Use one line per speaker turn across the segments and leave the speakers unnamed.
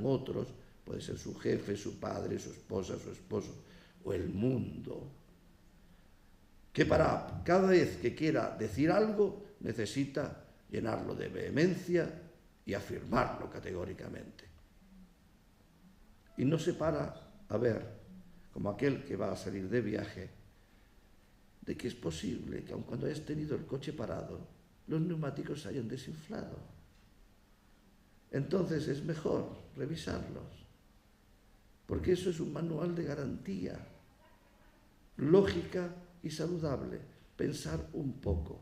otros, puede ser su jefe, su padre, su esposa, su esposo o el mundo, que para cada vez que quiera decir algo necesita llenarlo de vehemencia y afirmarlo categóricamente. Y no se para a ver, como aquel que va a salir de viaje, de que es posible que aun cuando hayas tenido el coche parado, los neumáticos se hayan desinflado. Entonces es mejor revisarlos, porque eso es un manual de garantía lógica y saludable. Pensar un poco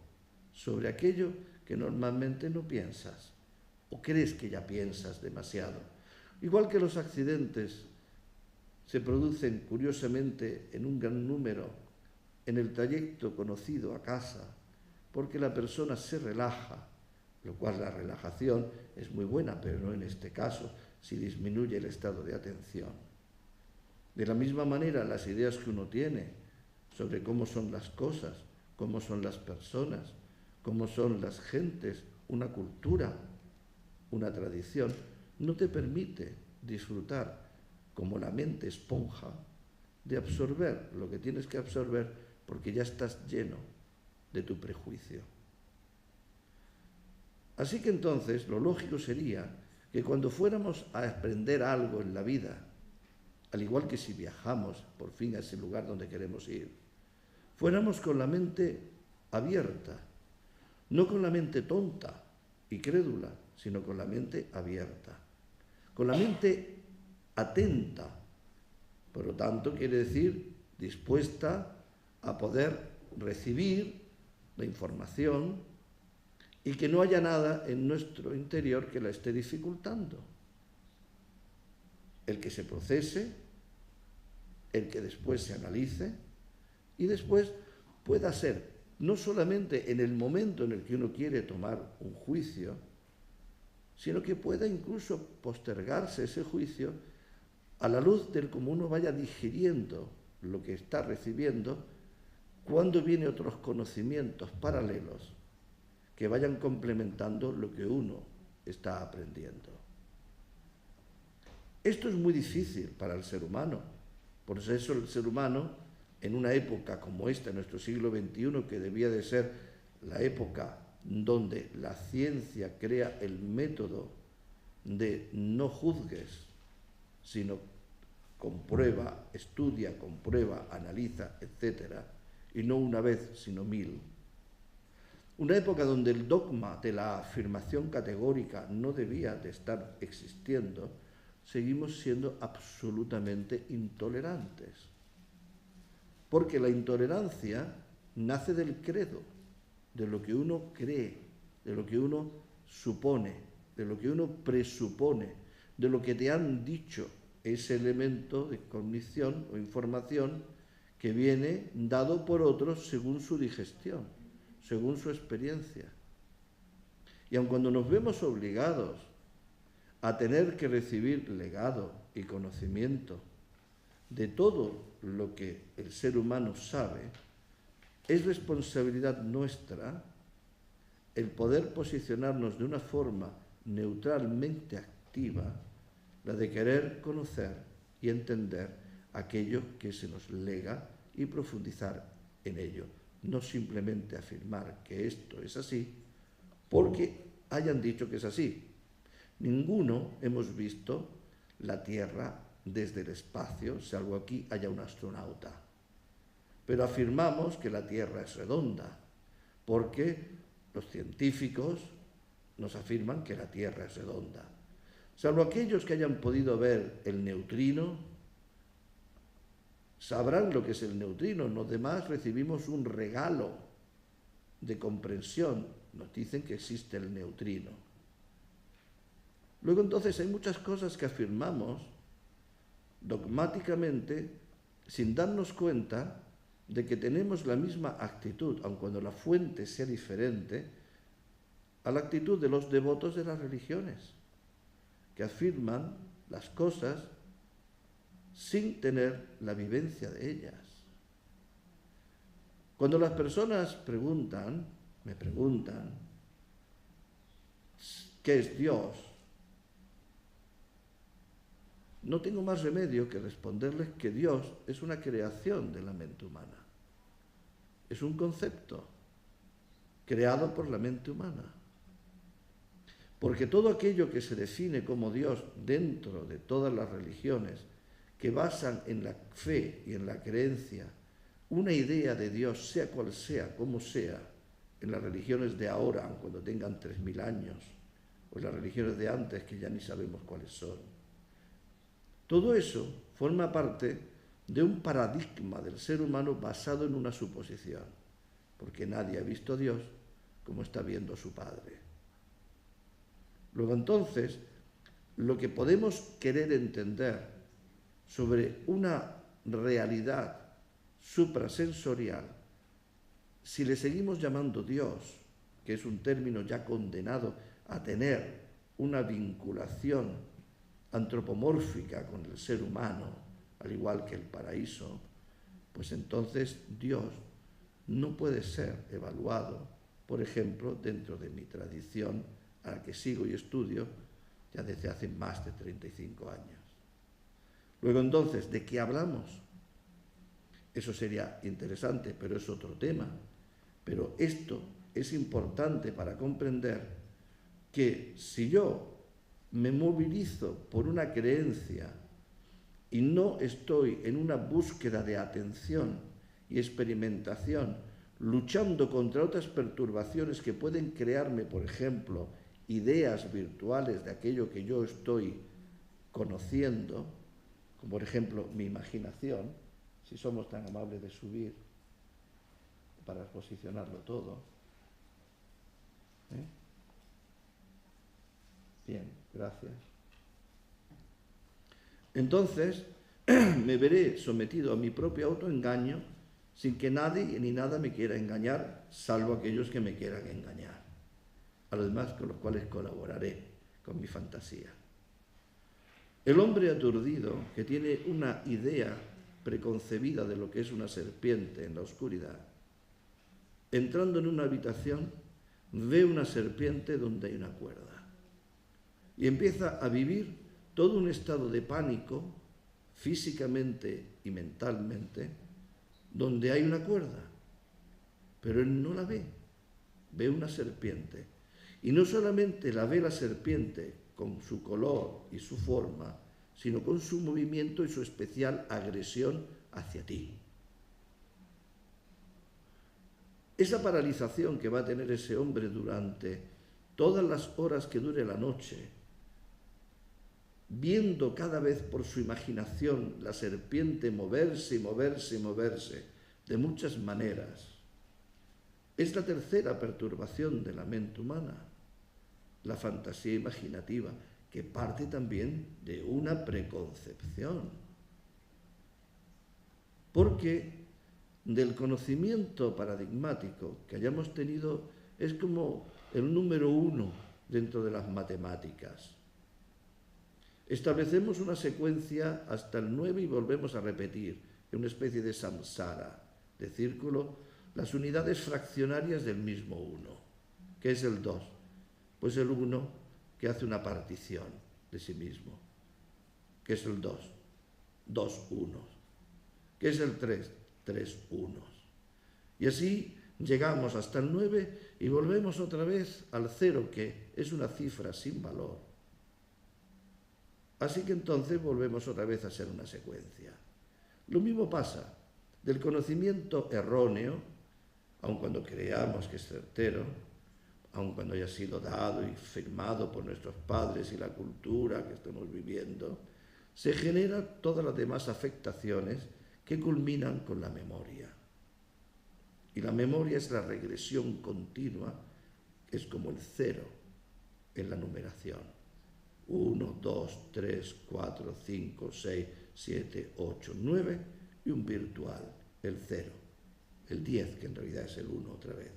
sobre aquello que normalmente no piensas o crees que ya piensas demasiado. Igual que los accidentes se producen curiosamente en un gran número en el trayecto conocido a casa, porque la persona se relaja, lo cual la relajación es muy buena, pero no en este caso, si disminuye el estado de atención. De la misma manera, las ideas que uno tiene sobre cómo son las cosas, cómo son las personas, cómo son las gentes, una cultura, una tradición, no te permite disfrutar como la mente esponja de absorber lo que tienes que absorber porque ya estás lleno de tu prejuicio. Así que entonces lo lógico sería que cuando fuéramos a aprender algo en la vida, al igual que si viajamos por fin a ese lugar donde queremos ir, fuéramos con la mente abierta, no con la mente tonta y crédula, sino con la mente abierta, con la mente atenta, por lo tanto quiere decir dispuesta a poder recibir la información y que no haya nada en nuestro interior que la esté dificultando. El que se procese, el que después se analice y después pueda ser, no solamente en el momento en el que uno quiere tomar un juicio, sino que pueda incluso postergarse ese juicio a la luz del cómo uno vaya digiriendo lo que está recibiendo, cuando vienen otros conocimientos paralelos que vayan complementando lo que uno está aprendiendo. Esto es muy difícil para el ser humano. Por eso el ser humano, en una época como esta, en nuestro siglo XXI, que debía de ser la época donde la ciencia crea el método de no juzgues, sino comprueba, estudia, comprueba, analiza, etc., y no una vez, sino 1000. Una época donde el dogma de la afirmación categórica no debía de estar existiendo, seguimos siendo absolutamente intolerantes. Porque la intolerancia nace del credo, de lo que uno cree, de lo que uno supone, de lo que uno presupone, de lo que te han dicho, ese elemento de cognición o información que viene dado por otros según su digestión, según su experiencia. Y aun cuando nos vemos obligados a tener que recibir legado y conocimiento de todo lo que el ser humano sabe, es responsabilidad nuestra el poder posicionarnos de una forma neutralmente activa, la de querer conocer y entender aquello que se nos lega y profundizar en ello. No simplemente afirmar que esto es así porque hayan dicho que es así. Ninguno hemos visto la Tierra desde el espacio, salvo aquí haya un astronauta. Pero afirmamos que la Tierra es redonda, porque los científicos nos afirman que la Tierra es redonda. Salvo aquellos que hayan podido ver el neutrino, sabrán lo que es el neutrino. Los demás recibimos un regalo de comprensión. Nos dicen que existe el neutrino. Luego entonces hay muchas cosas que afirmamos dogmáticamente sin darnos cuenta de que tenemos la misma actitud, aun cuando la fuente sea diferente, a la actitud de los devotos de las religiones, que afirman las cosas sin tener la vivencia de ellas. Cuando las personas me preguntan, ¿qué es Dios? no tengo más remedio que responderles que Dios es una creación de la mente humana. Es un concepto creado por la mente humana. Porque todo aquello que se define como Dios dentro de todas las religiones que basan en la fe y en la creencia una idea de Dios, sea cual sea, como sea, en las religiones de ahora, cuando tengan 3000 años, o en las religiones de antes, que ya ni sabemos cuáles son. Todo eso forma parte de un paradigma del ser humano basado en una suposición, porque nadie ha visto a Dios como está viendo a su Padre. Luego entonces, lo que podemos querer entender sobre una realidad suprasensorial, si le seguimos llamando Dios, que es un término ya condenado a tener una vinculación antropomórfica con el ser humano, al igual que el paraíso, pues entonces Dios no puede ser evaluado, por ejemplo, dentro de mi tradición a la que sigo y estudio ya desde hace más de 35 años. Luego entonces, ¿de qué hablamos? Eso sería interesante, pero es otro tema. Pero esto es importante para comprender que si yo me movilizo por una creencia y no estoy en una búsqueda de atención y experimentación, luchando contra otras perturbaciones que pueden crearme, por ejemplo, ideas virtuales de aquello que yo estoy conociendo, como por ejemplo mi imaginación, si somos tan amables de subir para posicionarlo todo. Bien, gracias. Entonces, me veré sometido a mi propio autoengaño sin que nadie ni nada me quiera engañar, salvo aquellos que me quieran engañar, a los demás con los cuales colaboraré con mi fantasía. El hombre aturdido, que tiene una idea preconcebida de lo que es una serpiente en la oscuridad, entrando en una habitación, ve una serpiente donde hay una cuerda y empieza a vivir todo un estado de pánico, físicamente y mentalmente, donde hay una cuerda, pero él no la ve, ve una serpiente. Y no solamente la ve la serpiente con su color y su forma, sino con su movimiento y su especial agresión hacia ti. Esa paralización que va a tener ese hombre durante todas las horas que dure la noche, viendo cada vez por su imaginación la serpiente moverse y moverse y moverse de muchas maneras, es la tercera perturbación de la mente humana, la fantasía imaginativa, que parte también de una preconcepción. Porque del conocimiento paradigmático que hayamos tenido es como el número 1 dentro de las matemáticas. Establecemos una secuencia hasta el 9 y volvemos a repetir, en una especie de samsara, de círculo, las unidades fraccionarias del mismo 1. ¿Qué es el 2? Pues el 1 que hace una partición de sí mismo. ¿Qué es el 2? 2 unos. ¿Qué es el 3? 3 unos. Y así llegamos hasta el 9 y volvemos otra vez al 0, que es una cifra sin valor. Así que entonces volvemos otra vez a ser una secuencia. Lo mismo pasa del conocimiento erróneo, aun cuando creamos que es certero, aun cuando haya sido dado y firmado por nuestros padres y la cultura que estamos viviendo, se generan todas las demás afectaciones que culminan con la memoria. Y la memoria es la regresión continua, es como el 0 en la numeración. 1, 2, 3, 4, 5, 6, 7, 8, 9 y un virtual, el 0, el 10, que en realidad es el 1 otra vez,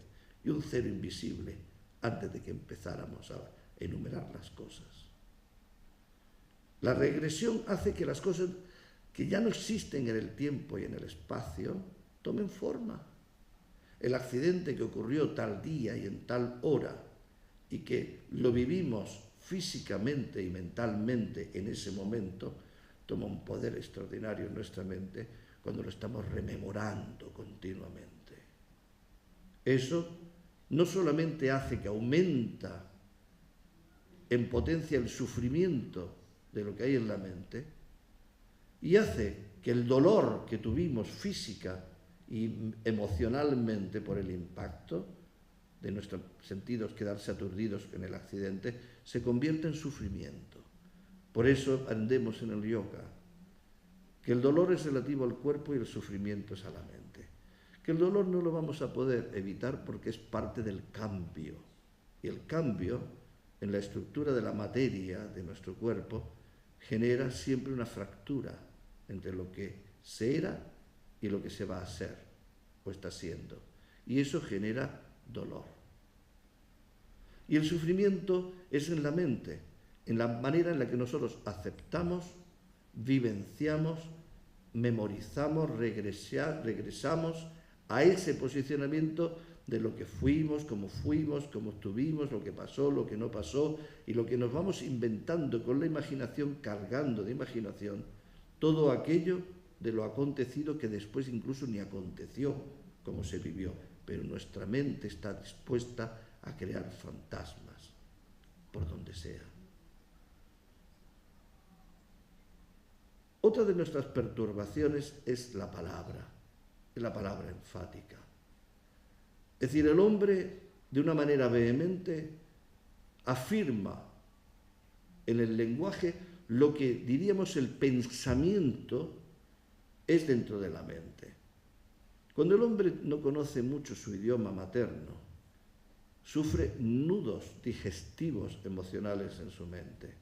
y un 0 invisible antes de que empezáramos a enumerar las cosas. La regresión hace que las cosas que ya no existen en el tiempo y en el espacio tomen forma. El accidente que ocurrió tal día y en tal hora y que lo vivimos físicamente y mentalmente en ese momento, toma un poder extraordinario en nuestra mente cuando lo estamos rememorando continuamente. Eso no solamente hace que aumenta en potencia el sufrimiento de lo que hay en la mente y hace que el dolor que tuvimos física y emocionalmente por el impacto de nuestros sentidos quedarse aturdidos en el accidente se convierta en sufrimiento. Por eso aprendemos en el yoga que el dolor es relativo al cuerpo y el sufrimiento es a la mente. Que el dolor no lo vamos a poder evitar porque es parte del cambio. Y el cambio en la estructura de la materia de nuestro cuerpo genera siempre una fractura entre lo que se era y lo que se va a ser o está siendo. Y eso genera dolor. Y el sufrimiento es en la mente, en la manera en la que nosotros aceptamos, vivenciamos, memorizamos, regresamos a ese posicionamiento de lo que fuimos, cómo estuvimos, lo que pasó, lo que no pasó, y lo que nos vamos inventando con la imaginación, cargando de imaginación, todo aquello de lo acontecido que después incluso ni aconteció como se vivió, pero nuestra mente está dispuesta a crear fantasmas por donde sea. Otra de nuestras perturbaciones es la palabra enfática. Es decir, el hombre, de una manera vehemente, afirma en el lenguaje lo que diríamos el pensamiento es dentro de la mente. Cuando el hombre no conoce mucho su idioma materno, sufre nudos digestivos emocionales en su mente,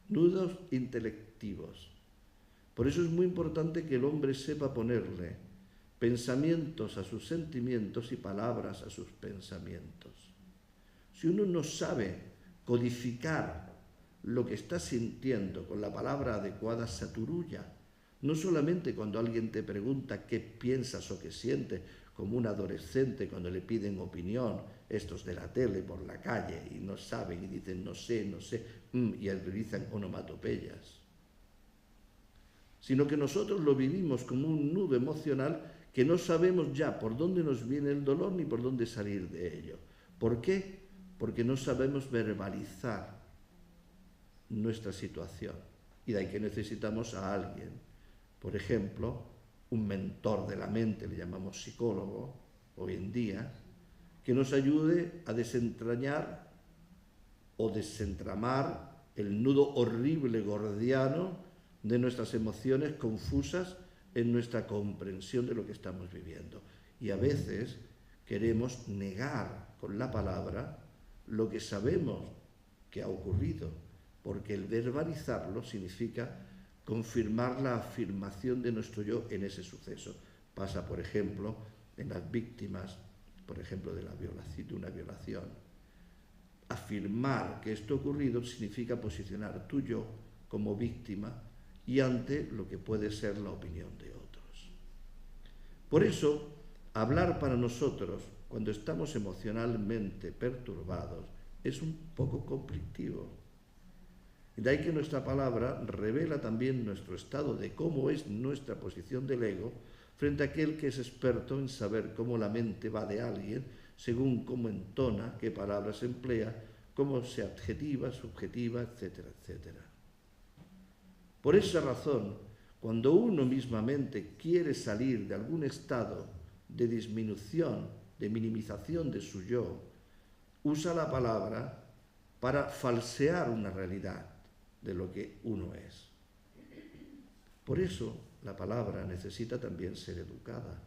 nudos intelectivos. Por eso es muy importante que el hombre sepa ponerle pensamientos a sus sentimientos y palabras a sus pensamientos. Si uno no sabe codificar lo que está sintiendo con la palabra adecuada, se aturulla. No solamente cuando alguien te pregunta qué piensas o qué sientes, como un adolescente cuando le piden opinión, estos de la tele por la calle, y no saben y dicen no sé, y realizan onomatopeyas. Sino que nosotros lo vivimos como un nudo emocional que no sabemos ya por dónde nos viene el dolor ni por dónde salir de ello. ¿Por qué? Porque no sabemos verbalizar nuestra situación. Y de ahí que necesitamos a alguien, por ejemplo, un mentor de la mente, le llamamos psicólogo hoy en día, que nos ayude a desentrañar o desentramar el nudo horrible gordiano de nuestras emociones confusas en nuestra comprensión de lo que estamos viviendo. Y a veces queremos negar con la palabra lo que sabemos que ha ocurrido, porque el verbalizarlo significa confirmar la afirmación de nuestro yo en ese suceso. Pasa, por ejemplo, en las víctimas, por ejemplo, de una violación. Afirmar que esto ha ocurrido significa posicionar tu yo como víctima y ante lo que puede ser la opinión de otros. Por eso, hablar para nosotros, cuando estamos emocionalmente perturbados, es un poco conflictivo. Y de ahí que nuestra palabra revela también nuestro estado de cómo es nuestra posición del ego frente a aquel que es experto en saber cómo la mente va de alguien según cómo entona, qué palabras emplea, cómo se adjetiva, subjetiva, etcétera, etcétera. Por esa razón, cuando uno mismamente quiere salir de algún estado de disminución, de minimización de su yo, usa la palabra para falsear una realidad de lo que uno es. Por eso la palabra necesita también ser educada,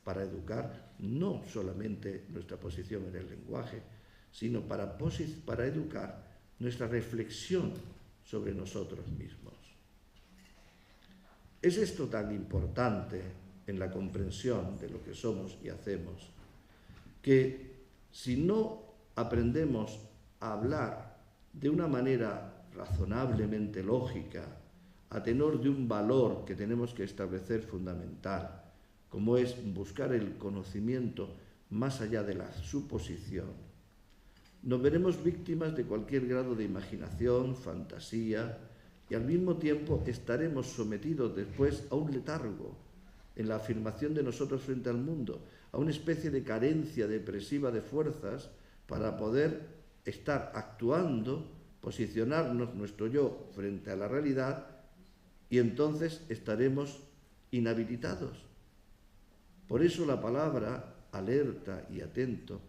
para educar no solamente nuestra posición en el lenguaje, sino para educar nuestra reflexión sobre nosotros mismos. Es esto tan importante en la comprensión de lo que somos y hacemos, que si no aprendemos a hablar de una manera razonablemente lógica, a tenor de un valor que tenemos que establecer fundamental, como es buscar el conocimiento más allá de la suposición, nos veremos víctimas de cualquier grado de imaginación, fantasía, y al mismo tiempo estaremos sometidos después a un letargo en la afirmación de nosotros frente al mundo, a una especie de carencia depresiva de fuerzas para poder estar actuando, posicionarnos nuestro yo frente a la realidad, y entonces estaremos inhabilitados. Por eso la palabra alerta y atento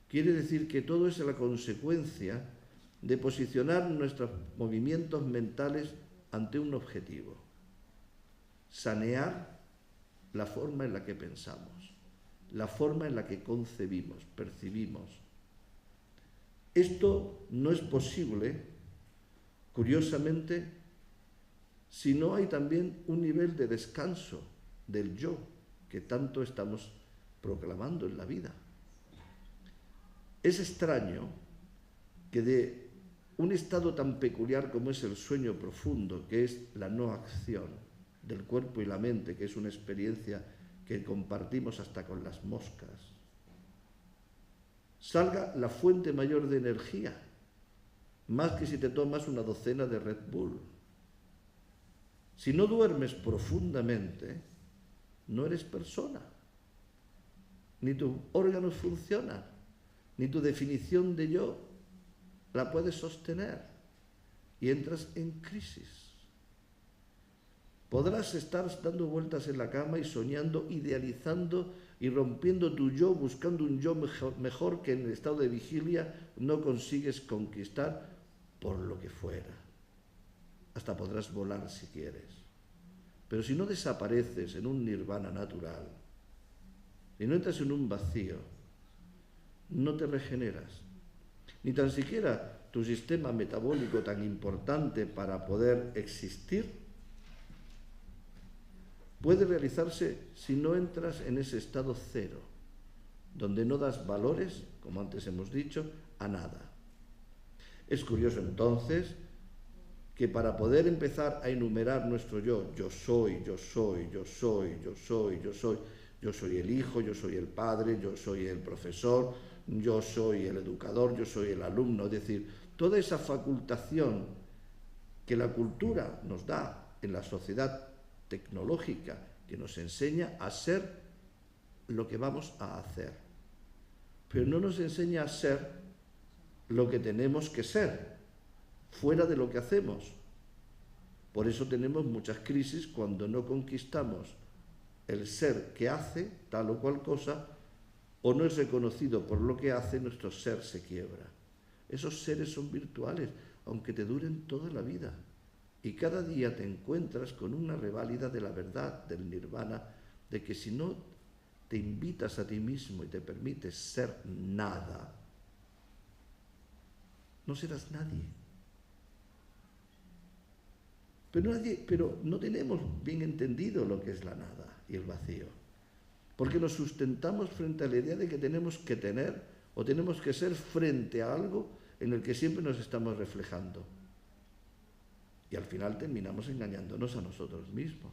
quiere decir que todo es la consecuencia de posicionar nuestros movimientos mentales ante un objetivo: sanear la forma en la que pensamos, la forma en la que concebimos, percibimos. Esto no es posible, curiosamente, si no hay también un nivel de descanso del yo que tanto estamos proclamando en la vida. Es extraño que de un estado tan peculiar como es el sueño profundo, que es la no acción del cuerpo y la mente, que es una experiencia que compartimos hasta con las moscas, salga la fuente mayor de energía, más que si te tomas una docena de Red Bull. Si no duermes profundamente, no eres persona, ni tus órganos funcionan, ni tu definición de yo la puedes sostener y entras en crisis. Podrás estar dando vueltas en la cama y soñando, idealizando y rompiendo tu yo, buscando un yo mejor que en el estado de vigilia no consigues conquistar por lo que fuera. Hasta podrás volar si quieres. Pero si no desapareces en un nirvana natural, si no entras en un vacío, no te regeneras. Ni tan siquiera tu sistema metabólico tan importante para poder existir puede realizarse si no entras en ese estado cero, donde no das valores, como antes hemos dicho, a nada. Es curioso entonces que para poder empezar a enumerar nuestro yo soy, yo soy, yo soy, yo soy, yo soy, yo soy el hijo, yo soy el padre, yo soy el profesor, yo soy el educador, yo soy el alumno, es decir, toda esa facultación que la cultura nos da en la sociedad tecnológica, que nos enseña a ser lo que vamos a hacer, pero no nos enseña a ser lo que tenemos que ser, fuera de lo que hacemos. Por eso tenemos muchas crisis cuando no conquistamos el ser que hace tal o cual cosa, o no es reconocido por lo que hace, nuestro ser se quiebra. Esos seres son virtuales, aunque te duren toda la vida. Y cada día te encuentras con una reválida de la verdad, del nirvana, de que si no te invitas a ti mismo y te permites ser nada, no serás nadie. Pero no tenemos bien entendido lo que es la nada y el vacío, porque nos sustentamos frente a la idea de que tenemos que tener o tenemos que ser frente a algo en el que siempre nos estamos reflejando. Y al final terminamos engañándonos a nosotros mismos.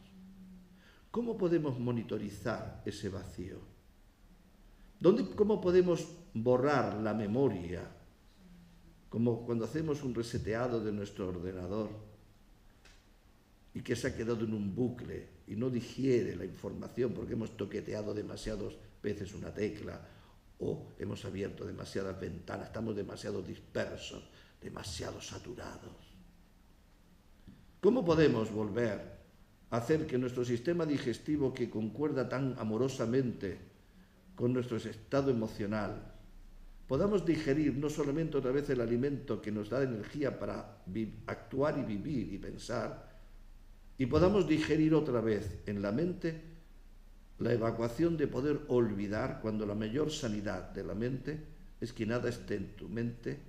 ¿Cómo podemos monitorizar ese vacío? ¿Cómo podemos borrar la memoria? Como cuando hacemos un reseteado de nuestro ordenador y que se ha quedado en un bucle y no digiere la información porque hemos toqueteado demasiadas veces una tecla o hemos abierto demasiadas ventanas, estamos demasiado dispersos, demasiado saturados. ¿Cómo podemos volver a hacer que nuestro sistema digestivo, que concuerda tan amorosamente con nuestro estado emocional, podamos digerir no solamente otra vez el alimento que nos da energía para actuar y vivir y pensar, y podamos digerir otra vez en la mente la evacuación de poder olvidar, cuando la mayor sanidad de la mente es que nada esté en tu mente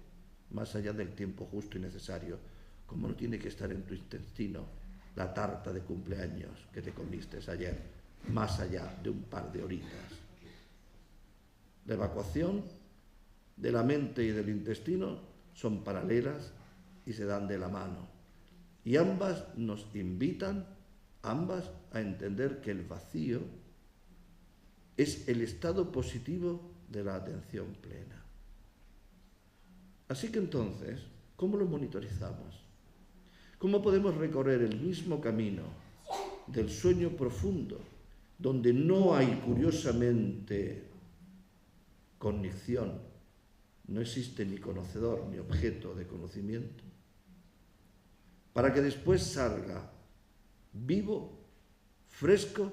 más allá del tiempo justo y necesario, como no tiene que estar en tu intestino la tarta de cumpleaños que te comiste ayer, más allá de un par de horitas. La evacuación de la mente y del intestino son paralelas y se dan de la mano. Y ambas nos invitan, a entender que el vacío es el estado positivo de la atención plena. Así que entonces, ¿cómo lo monitorizamos? ¿Cómo podemos recorrer el mismo camino del sueño profundo, donde no hay, curiosamente, cognición, no existe ni conocedor ni objeto de conocimiento, para que después salga vivo, fresco,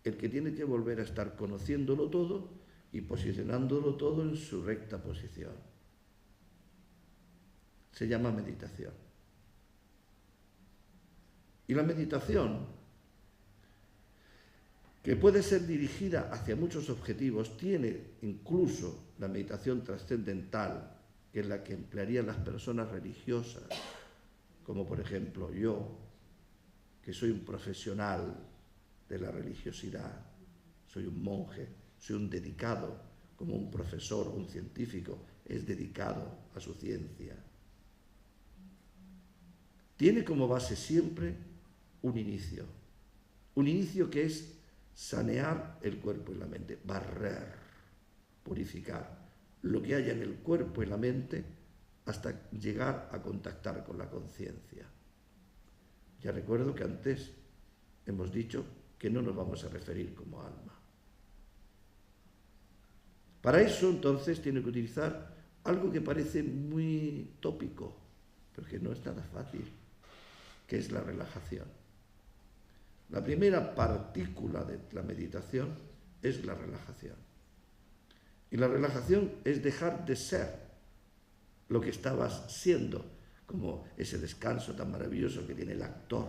el que tiene que volver a estar conociéndolo todo y posicionándolo todo en su recta posición? Se llama meditación. Y la meditación, que puede ser dirigida hacia muchos objetivos, tiene incluso la meditación trascendental, que es la que emplearían las personas religiosas, como por ejemplo yo, que soy un profesional de la religiosidad, soy un monje, soy un dedicado, como un profesor o un científico es dedicado a su ciencia. Tiene como base siempre un inicio que es sanear el cuerpo y la mente, barrer, purificar lo que haya en el cuerpo y la mente hasta llegar a contactar con la conciencia. Ya recuerdo que antes hemos dicho que no nos vamos a referir como alma. Para eso, entonces, tiene que utilizar algo que parece muy tópico, pero que no es nada fácil, que es la relajación. La primera partícula de la meditación es la relajación. Y la relajación es dejar de ser lo que estabas siendo, como ese descanso tan maravilloso que tiene el actor,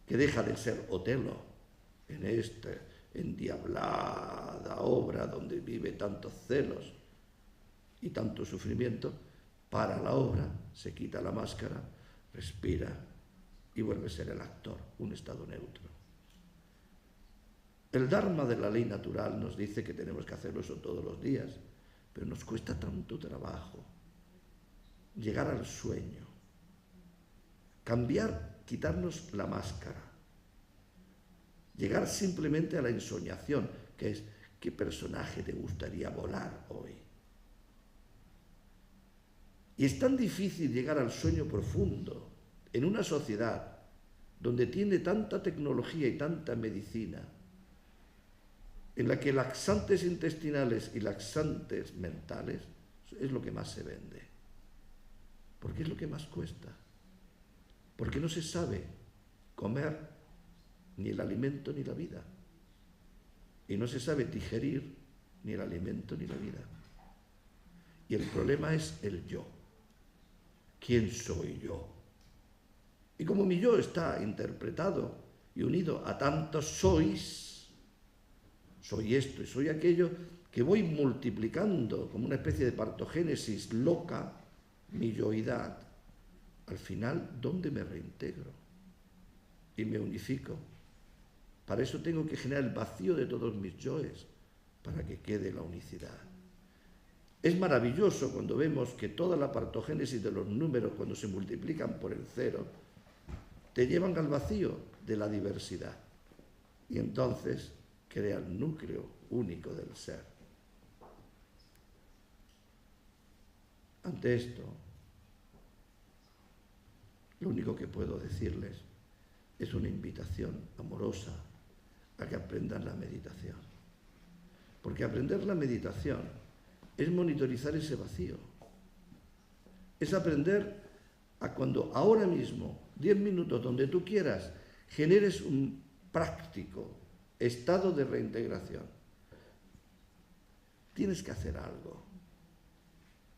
que deja de ser Otelo en esta endiablada obra donde vive tantos celos y tanto sufrimiento. Para la obra, se quita la máscara, respira y vuelve a ser el actor, un estado neutro. El Dharma de la ley natural nos dice que tenemos que hacerlo eso todos los días, pero nos cuesta tanto trabajo llegar al sueño, cambiar, quitarnos la máscara, llegar simplemente a la ensoñación, que es ¿qué personaje te gustaría volar hoy? Y es tan difícil llegar al sueño profundo en una sociedad donde tiene tanta tecnología y tanta medicina, en la que laxantes intestinales y laxantes mentales es lo que más se vende. Porque es lo que más cuesta. Porque no se sabe comer ni el alimento ni la vida. Y no se sabe digerir ni el alimento ni la vida. Y el problema es el yo. ¿Quién soy yo? Y como mi yo está interpretado y unido a tantos sois, soy esto y soy aquello, que voy multiplicando como una especie de partogénesis loca mi yoidad, al final, ¿dónde me reintegro? Y me unifico. Para eso tengo que generar el vacío de todos mis yoes, para que quede la unicidad. Es maravilloso cuando vemos que toda la partogénesis de los números, cuando se multiplican por el cero, te llevan al vacío de la diversidad. Y entonces crea el núcleo único del ser. Ante esto, lo único que puedo decirles es una invitación amorosa a que aprendan la meditación. Porque aprender la meditación es monitorizar ese vacío. Es aprender a cuando ahora mismo, 10 minutos donde tú quieras, generes un práctico estado de reintegración. Tienes que hacer algo.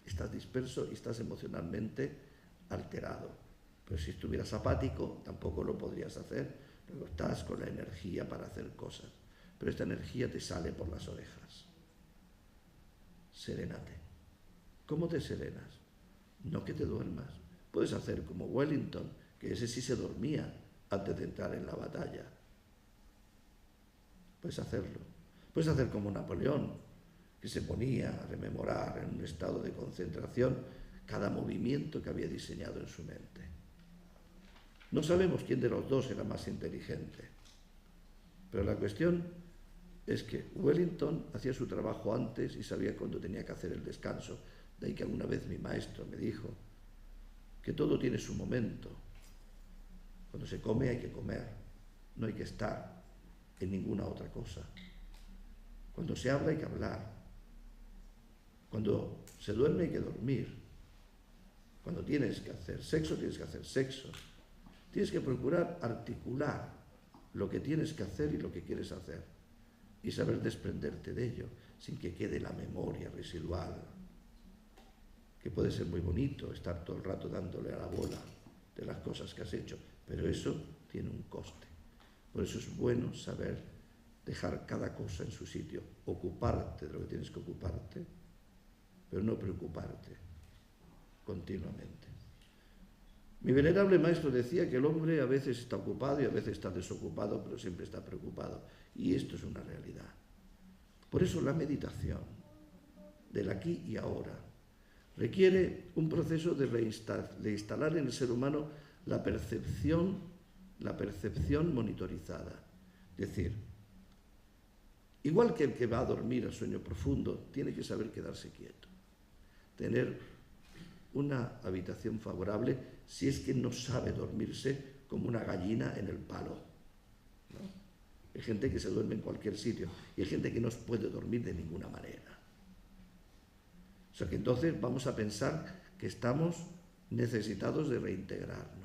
Estás disperso y estás emocionalmente alterado. Pero si estuvieras apático, tampoco lo podrías hacer, pero estás con la energía para hacer cosas. Pero esta energía te sale por las orejas. Serénate. ¿Cómo te serenas? No que te duermas. Puedes hacer como Wellington, que ese sí se dormía antes de entrar en la batalla. Puedes hacerlo. Puedes hacer como Napoleón, que se ponía a rememorar en un estado de concentración cada movimiento que había diseñado en su mente. No sabemos quién de los dos era más inteligente, pero la cuestión es que Wellington hacía su trabajo antes y sabía cuándo tenía que hacer el descanso. De ahí que alguna vez mi maestro me dijo que todo tiene su momento. Cuando se come hay que comer, no hay que estar en ninguna otra cosa. Cuando se habla hay que hablar. Cuando se duerme hay que dormir. Cuando tienes que hacer sexo, tienes que hacer sexo. Tienes que procurar articular lo que tienes que hacer y lo que quieres hacer y saber desprenderte de ello sin que quede la memoria residual, que puede ser muy bonito estar todo el rato dándole a la bola de las cosas que has hecho, pero eso tiene un coste. Por eso es bueno saber dejar cada cosa en su sitio, ocuparte de lo que tienes que ocuparte, pero no preocuparte continuamente. Mi venerable maestro decía que el hombre a veces está ocupado y a veces está desocupado, pero siempre está preocupado. Y esto es una realidad. Por eso la meditación del aquí y ahora requiere un proceso de instalar en el ser humano la percepción monitorizada. Es decir, igual que el que va a dormir al sueño profundo, tiene que saber quedarse quieto, tener una habitación favorable si es que no sabe dormirse como una gallina en el palo, ¿no? Hay gente que se duerme en cualquier sitio y hay gente que no puede dormir de ninguna manera. O sea que entonces vamos a pensar que estamos necesitados de reintegrarnos.